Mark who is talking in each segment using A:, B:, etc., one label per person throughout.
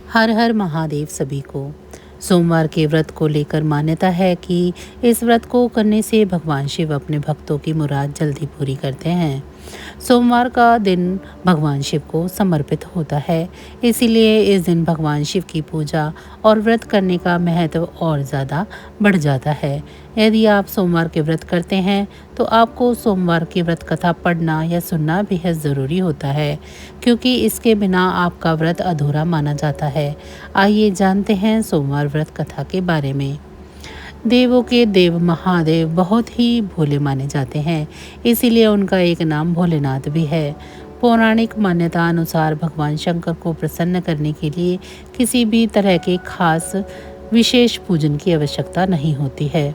A: हर हर महादेव सभी को। सोमवार के व्रत को लेकर मान्यता है कि इस व्रत को करने से भगवान शिव अपने भक्तों की मुराद जल्दी पूरी करते हैं। सोमवार का दिन भगवान शिव को समर्पित होता है, इसीलिए इस दिन भगवान शिव की पूजा और व्रत करने का महत्व और ज़्यादा बढ़ जाता है। यदि आप सोमवार के व्रत करते हैं तो आपको सोमवार की व्रत कथा पढ़ना या सुनना बेहद ज़रूरी होता है, क्योंकि इसके बिना आपका व्रत अधूरा माना जाता है। आइए जानते हैं सोमवार व्रत कथा के बारे में। देवों के देव महादेव बहुत ही भोले माने जाते हैं, इसीलिए उनका एक नाम भोलेनाथ भी है। पौराणिक मान्यता अनुसार भगवान शंकर को प्रसन्न करने के लिए किसी भी तरह के खास विशेष पूजन की आवश्यकता नहीं होती है,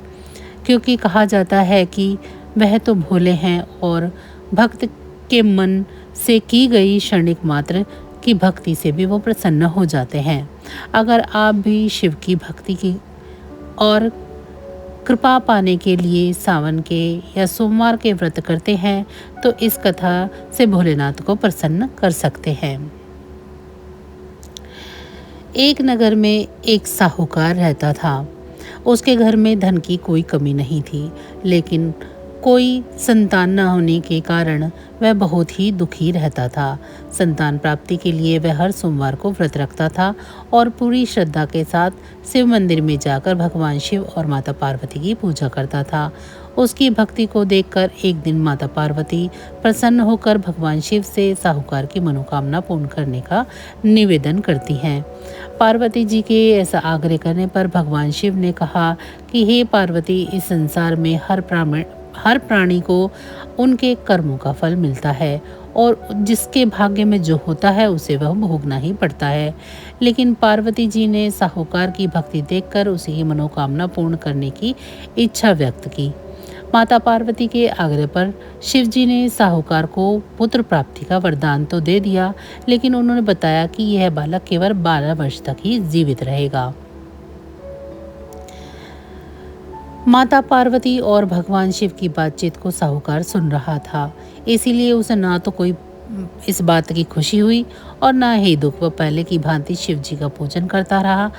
A: क्योंकि कहा जाता है कि वह तो भोले हैं और भक्त के मन से की गई क्षणिक मात्र की भक्ति से भी वो प्रसन्न हो जाते हैं। अगर आप भी शिव की भक्ति की और कृपा पाने के लिए सावन के या सोमवार के व्रत करते हैं तो इस कथा से भोलेनाथ को प्रसन्न कर सकते हैं। एक नगर में एक साहूकार रहता था। उसके घर में धन की कोई कमी नहीं थी, लेकिन कोई संतान न होने के कारण वह बहुत ही दुखी रहता था। संतान प्राप्ति के लिए वह हर सोमवार को व्रत रखता था और पूरी श्रद्धा के साथ शिव मंदिर में जाकर भगवान शिव और माता पार्वती की पूजा करता था। उसकी भक्ति को देखकर एक दिन माता पार्वती प्रसन्न होकर भगवान शिव से साहूकार की मनोकामना पूर्ण करने का निवेदन करती हैं। पार्वती जी के ऐसा आग्रह करने पर भगवान शिव ने कहा कि हे पार्वती, इस संसार में हर प्राणी को उनके कर्मों का फल मिलता है और जिसके भाग्य में जो होता है उसे वह भोगना ही पड़ता है। लेकिन पार्वती जी ने साहूकार की भक्ति देखकर उसकी मनोकामना पूर्ण करने की इच्छा व्यक्त की। माता पार्वती के आग्रह पर शिव जी ने साहूकार को पुत्र प्राप्ति का वरदान तो दे दिया, लेकिन उन्होंने बताया कि यह बालक केवल 12 वर्ष तक ही जीवित रहेगा। माता पार्वती और भगवान शिव की बातचीत को साहूकार सुन रहा था, इसीलिए उसे ना तो कोई इस बात की खुशी हुई और ना ही दुख। वह पहले की भांति शिव जी का पूजन करता रहा।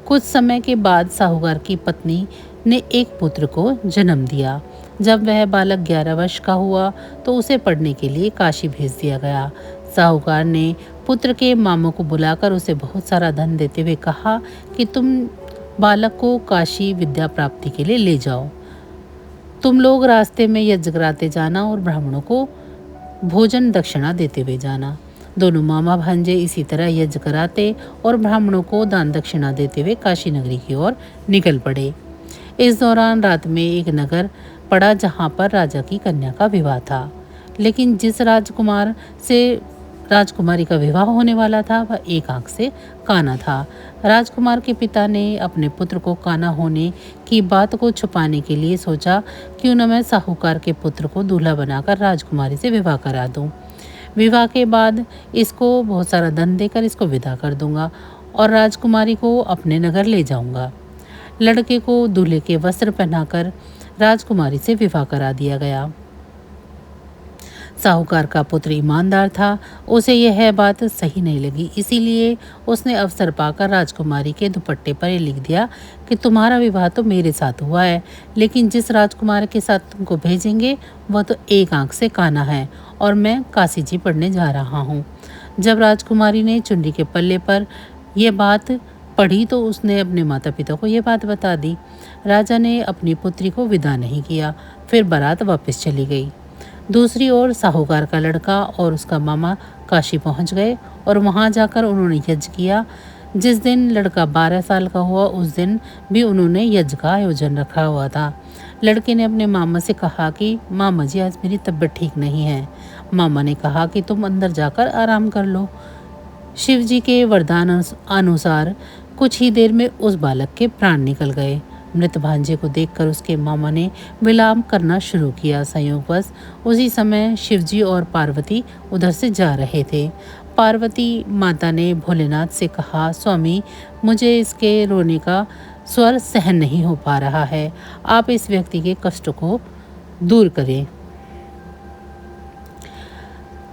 A: कुछ समय के बाद साहूकार की पत्नी ने एक पुत्र को जन्म दिया। जब वह बालक 11 वर्ष का हुआ तो उसे पढ़ने के लिए काशी भेज दिया गया। साहूकार ने पुत्र के मामों को बुलाकर उसे बहुत सारा धन देते हुए कहा कि तुम बालक को काशी विद्या प्राप्ति के लिए ले जाओ। तुम लोग रास्ते में यज्ञ कराते जाना और ब्राह्मणों को भोजन दक्षिणा देते हुए जाना। दोनों मामा भांजे इसी तरह यज्ञ कराते और ब्राह्मणों को दान दक्षिणा देते हुए काशी नगरी की ओर निकल पड़े। इस दौरान रात में एक नगर पड़ा जहाँ पर राजा की कन्या का विवाह था, लेकिन जिस राजकुमार से राजकुमारी का विवाह होने वाला था वह एक आंख से काना था। राजकुमार के पिता ने अपने पुत्र को काना होने की बात को छुपाने के लिए सोचा, क्यों न मैं साहूकार के पुत्र को दूल्हा बनाकर राजकुमारी से विवाह करा दूं। विवाह के बाद इसको बहुत सारा धन देकर इसको विदा कर दूंगा और राजकुमारी को अपने नगर ले जाऊंगा। लड़के को दूल्हे के वस्त्र पहनाकर राजकुमारी से विवाह करा दिया गया। साहूकार का पुत्र ईमानदार था, उसे यह बात सही नहीं लगी, इसीलिए उसने अवसर पाकर राजकुमारी के दुपट्टे पर ये लिख दिया कि तुम्हारा विवाह तो मेरे साथ हुआ है, लेकिन जिस राजकुमार के साथ तुमको भेजेंगे वह तो एक आंख से काना है और मैं काशी जी पढ़ने जा रहा हूँ। जब राजकुमारी ने चुनरी के पल्ले पर यह बात पढ़ी तो उसने अपने माता पिता को यह बात बता दी। राजा ने अपनी पुत्री को विदा नहीं किया, फिर बारात वापस चली गई। दूसरी ओर साहूकार का लड़का और उसका मामा काशी पहुंच गए और वहां जाकर उन्होंने यज्ञ किया। जिस दिन लड़का 12 साल का हुआ उस दिन भी उन्होंने यज्ञ का आयोजन रखा हुआ था। लड़के ने अपने मामा से कहा कि मामा जी, आज मेरी तबीयत ठीक नहीं है। मामा ने कहा कि तुम अंदर जाकर आराम कर लो। शिव जी के वरदान अनुसार कुछ ही देर में उस बालक के प्राण निकल गए। मृत भांजे को देखकर उसके मामा ने विलाप करना शुरू किया। संयोगवश उसी समय शिवजी और पार्वती उधर से जा रहे थे। पार्वती माता ने भोलेनाथ से कहा, स्वामी, मुझे इसके रोने का स्वर सहन नहीं हो पा रहा है, आप इस व्यक्ति के कष्ट को दूर करें।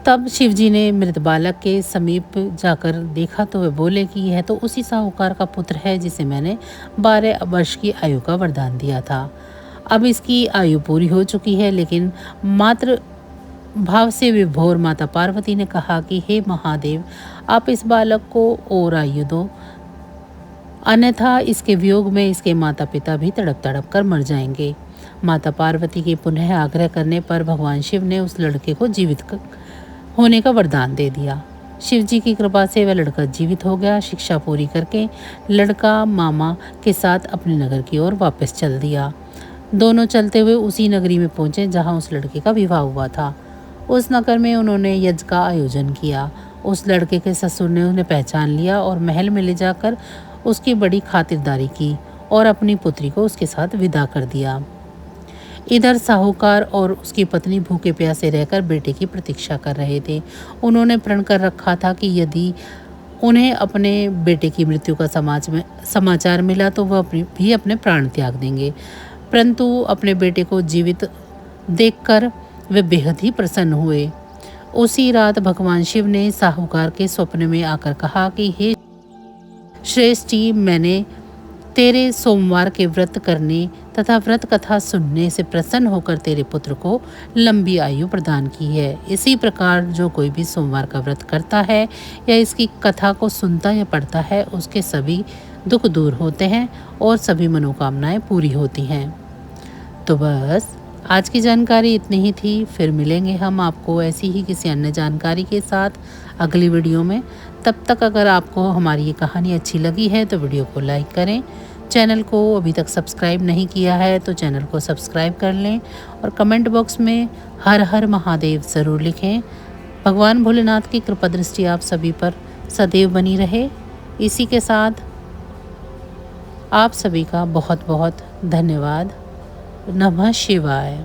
A: तब शिवजी ने मृत बालक के समीप जाकर देखा तो वे बोले कि यह तो उसी साहूकार का पुत्र है जिसे मैंने 12 वर्ष की आयु का वरदान दिया था। अब इसकी आयु पूरी हो चुकी है। लेकिन मात्र भाव से विभोर माता पार्वती ने कहा कि हे महादेव, आप इस बालक को और आयु दो, अन्यथा इसके वियोग में इसके माता पिता भी तड़प तड़प कर मर जाएंगे। माता पार्वती के पुनः आग्रह करने पर भगवान शिव ने उस लड़के को जीवित होने का वरदान दे दिया। शिव जी की कृपा से वह लड़का जीवित हो गया। शिक्षा पूरी करके लड़का मामा के साथ अपने नगर की ओर वापस चल दिया। दोनों चलते हुए उसी नगरी में पहुंचे जहां उस लड़के का विवाह हुआ था। उस नगर में उन्होंने यज्ञ का आयोजन किया। उस लड़के के ससुर ने उन्हें पहचान लिया और महल में ले जाकर उसकी बड़ी खातिरदारी की और अपनी पुत्री को उसके साथ विदा कर दिया। इधर साहूकार और उसकी पत्नी भूखे प्यासे रहकर बेटे की प्रतीक्षा कर रहे थे। उन्होंने प्रण कर रखा था कि यदि उन्हें अपने बेटे की मृत्यु का समाचार मिला तो वह भी अपने प्राण त्याग देंगे। परंतु अपने बेटे को जीवित देखकर वे बेहद ही प्रसन्न हुए। उसी रात भगवान शिव ने साहूकार के स्वप्न में आकर कहा कि हे श्रेष्ठी, मैंने तेरे सोमवार के व्रत करने तथा व्रत कथा सुनने से प्रसन्न होकर तेरे पुत्र को लंबी आयु प्रदान की है। इसी प्रकार जो कोई भी सोमवार का व्रत करता है या इसकी कथा को सुनता या पढ़ता है, उसके सभी दुख दूर होते हैं और सभी मनोकामनाएं पूरी होती हैं। तो बस आज की जानकारी इतनी ही थी। फिर मिलेंगे हम आपको ऐसी ही किसी अन्य जानकारी के साथ अगली वीडियो में। तब तक अगर आपको हमारी ये कहानी अच्छी लगी है तो वीडियो को लाइक करें। चैनल को अभी तक सब्सक्राइब नहीं किया है तो चैनल को सब्सक्राइब कर लें और कमेंट बॉक्स में हर हर महादेव ज़रूर लिखें। भगवान भोलेनाथ की कृपा दृष्टि आप सभी पर सदैव बनी रहे। इसी के साथ आप सभी का बहुत बहुत धन्यवाद। नमः शिवाय।